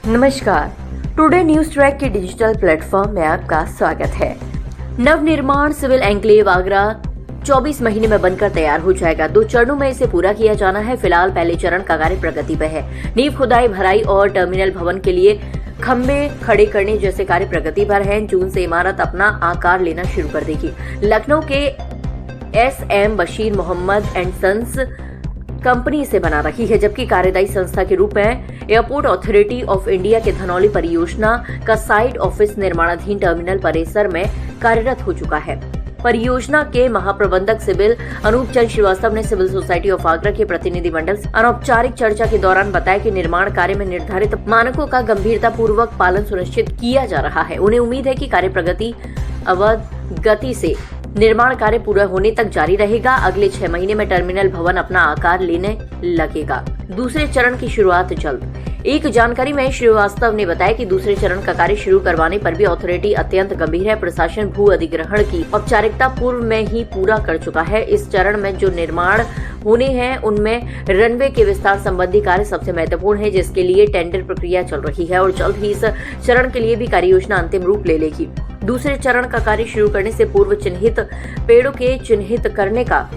नमस्कार, today news track के digital platform में आपका स्वागत है। नवनिर्माण सिविल एन्क्लेव आगरा 24 महीने में बनकर तैयार हो जाएगा। 2 चरणों में इसे पूरा किया जाना है। फिलहाल पहले चरण का कार्य प्रगति पे है। नींव खुदाई, भराई और टर्मिनल भवन के लिए खंबे खड़े करने जैसे कार्य प्रगति पर हैं। जून से इमारत अपना आकार लेना शुरू कर देगी। लखनऊ के SM Bashir Mohammad and sons company इसे बना रही है, जबकि कार्यदायी संस्था के रूप में एयरपोर्ट अथॉरिटी ऑफ इंडिया के धनौली परियोजना का साइड ऑफिस निर्माणाधीन टर्मिनल परिसर में कार्यरत हो चुका है। परियोजना के महाप्रबंधक सिविल अनूप चंद श्रीवास्तव ने सिविल सोसाइटी ऑफ आगरा के प्रतिनिधिमंडल से अनौपचारिक चर्चा के दौरान बताया कि निर्माण कार्य में निर्धारित मानकों का गंभीरता पूर्वक पालन सुनिश्चित किया जा रहा है। उन्हें उम्मीद है कि कार्य प्रगति अवध गति से निर्माण कार्य पूरा होने तक जारी रहेगा। अगले 6 महीने में टर्मिनल भवन अपना आकार लेने लगेगा। दूसरे चरण की शुरुआत जल्द। एक जानकारी में श्रीवास्तव ने बताया कि दूसरे चरण का कार्य शुरू करवाने पर भी अथॉरिटी अत्यंत गंभीर है। प्रशासन भू अधिग्रहण की औपचारिकता पूर्व में ही पूरा कर चुका है। इस चरण में जो निर्माण होने हैं उनमें रनवे के विस्तार संबंधी कार्य सबसे महत्वपूर्ण है, जिसके लिए टेंडर प्रक्रिया चल रही है और जल्द ही इस चरण के लिए भी कार्य योजना अंतिम रूप ले लेगी। दूसरे चरण का कार्य शुरू करने से पूर्व चिन्हित पेड़ों के चिन्हित करने का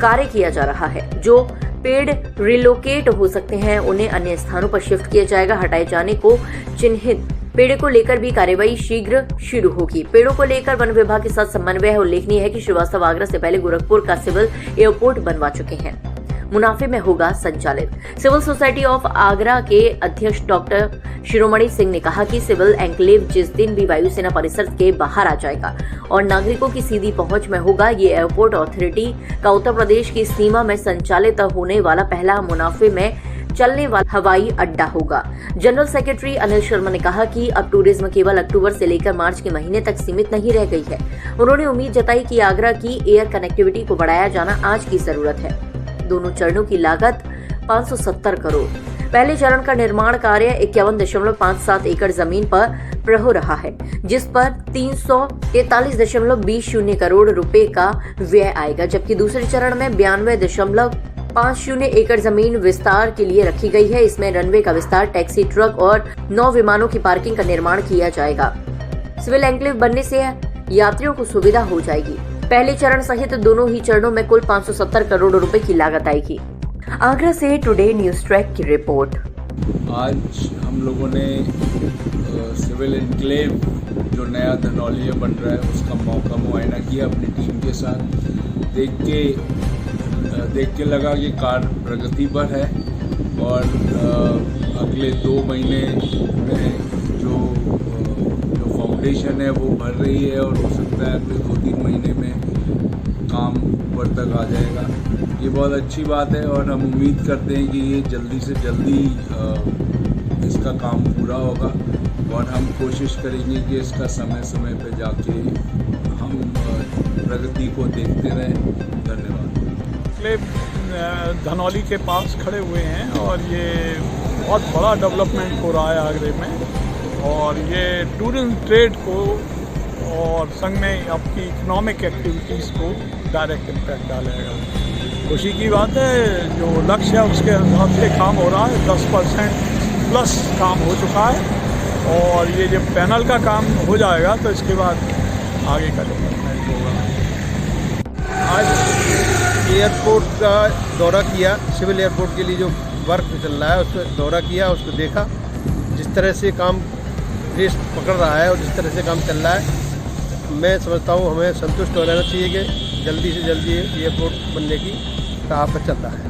कार्य किया जा रहा है। जो पेड़ रिलोकेट हो सकते हैं उन्हें अन्य स्थानों पर शिफ्ट किया जाएगा। हटाए जाने को चिन्हित पेड़ को लेकर भी कार्यवाही शीघ्र शुरू होगी। पेड़ों को लेकर वन विभाग के साथ समन्वय है। उल्लेखनीय है कि श्रीवास्तव आगरा से पहले गोरखपुर का सिविल एयरपोर्ट बनवा चुके हैं। मुनाफे में होगा संचालित। सिविल सोसाइटी ऑफ आगरा के अध्यक्ष डॉक्टर शिरोमणि सिंह ने कहा कि सिविल एन्क्लेव जिस दिन भी वायुसेना परिसर के बाहर आ जाएगा और नागरिकों की सीधी पहुंच में होगा, ये एयरपोर्ट अथॉरिटी का उत्तर प्रदेश की सीमा में संचालित होने वाला पहला मुनाफे में चलने वाला हवाई अड्डा होगा। जनरल सेक्रेटरी अनिल शर्मा ने कहा कि अब टूरिज्म केवल अक्टूबर से लेकर मार्च के महीने तक सीमित नहीं रह गई है। उन्होंने उम्मीद जताई कि आगरा की एयर कनेक्टिविटी को बढ़ाया जाना आज की जरूरत है। दोनों चरणों की लागत 570 करोड़। पहले चरण का निर्माण कार्य 51.57 एकड़ जमीन पर हो रहा है, जिस पर 343.20 करोड़ रुपए का व्यय आएगा, जबकि दूसरे चरण में 92.50 एकड़ जमीन विस्तार के लिए रखी गई है। इसमें रनवे का विस्तार, टैक्सी, ट्रक और 9 विमानों की पार्किंग का निर्माण किया जाएगा। सिविल एन्क्लेव बनने से यात्रियों को सुविधा हो जाएगी। पहले चरण सहित दोनों ही चरणों में कुल 570 करोड़ रुपए की लागत आएगी। आगरा से टुडे न्यूज ट्रैक की रिपोर्ट। आज हम लोगों ने सिविल एन्क्लेव जो नया धनौली बन रहा है उसका मौका मुआयना किया अपनी टीम के साथ। देख के लगा कि कार्य प्रगति पर है और अगले 2 महीने में जो फाउंडेशन है वो भर रही है और हो सकता है अगले 2-3 महीने में काम ऊपर तक आ जाएगा। ये बहुत अच्छी बात है और हम उम्मीद करते हैं कि ये जल्दी से जल्दी इसका काम पूरा होगा और हम कोशिश करेंगे कि इसका समय समय पर जाके हम प्रगति को देखते रहें। धन्यवाद। धनौली के पास खड़े हुए हैं और ये बहुत बड़ा डेवलपमेंट हो रहा है आगरे में और ये टूरिज्म ट्रेड को और संग में आपकी इकोनॉमिक एक्टिविटीज़ को डायरेक्ट इम्पैक्ट डालेगा। खुशी की बात है, जो लक्ष्य है उसके हिसाब से काम हो रहा है। 10% प्लस काम हो चुका है और ये जब पैनल का काम हो जाएगा तो इसके बाद आगे का डेवलपमेंट होगा। आज एयरपोर्ट का दौरा किया, सिविल एयरपोर्ट के लिए जो वर्क चल रहा है उस पर दौरा किया, उसको देखा जिस तरह से काम रेस पकड़ रहा है और जिस तरह से काम चल रहा है। मैं समझता हूँ हमें संतुष्ट हो रहना चाहिए कि जल्दी से जल्दी एयरपोर्ट बनने की राह पर चल रहा है।